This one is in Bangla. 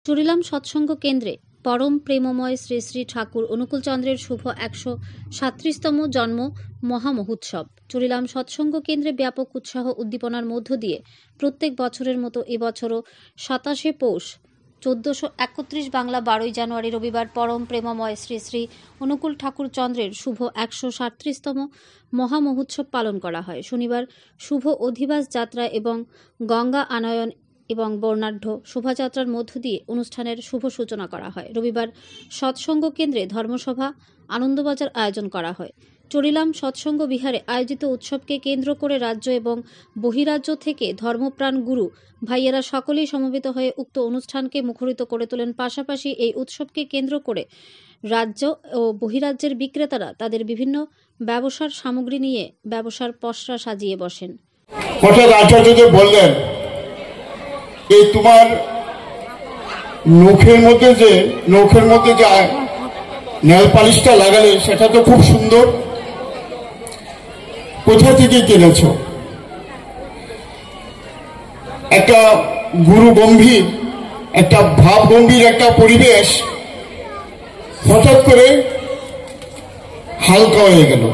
চুরিলাম সৎসঙ্গ কেন্দ্রে পরম প্রেমময় শ্রী শ্রী ঠাকুর অনুকূলচন্দ্রের শুভ 137তম জন্ম মহামহোৎসব। চুরিলাম সৎসঙ্গ কেন্দ্রে ব্যাপক উৎসাহ উদ্দীপনার মধ্য দিয়ে প্রত্যেক বছরের মতো এবছরও 27শে পৌষ 1431 বাংলা 12ই জানুয়ারি রবিবার পরম প্রেমময় শ্রী শ্রী অনুকূল ঠাকুর চন্দ্রের শুভ 137তম মহামহোৎসব পালন করা হয়। শনিবার শুভ অধিবাস যাত্রা এবং গঙ্গা আনয়ন এবং বর্ণাঢ্য শোভাযাত্রার মধ্য দিয়ে অনুষ্ঠানের শুভ সূচনা করা হয়। রবিবার সৎসঙ্গ কেন্দ্রে ধর্মসভা আনন্দবাজার আয়োজন করা হয়। চুরিলাম সৎসঙ্গ বিহারে আয়োজিত উৎসবকে কেন্দ্র করে রাজ্য এবং বহিরাজ্য থেকে ধর্মপ্রাণ গুরু ভাইয়েরা সকলেই সমবেত হয়ে উক্ত অনুষ্ঠানকে মুখরিত করে তোলেন। পাশাপাশি এই উৎসবকে কেন্দ্র করে রাজ্য ও বহিরাজ্যের বিক্রেতারা তাদের বিভিন্ন ব্যবসার সামগ্রী নিয়ে ব্যবসার পসরা সাজিয়ে বসেন। বললেন এই তোমার নখের মধ্যে যে নেল পালিশটা লাগালে সেটা তো খুব সুন্দর, কোথা থেকে কিনেছ? একটা গুরু গম্ভীর, একটা ভাব গম্ভীর একটা পরিবেশ হঠাৎ করে হালকা হয়ে গেল।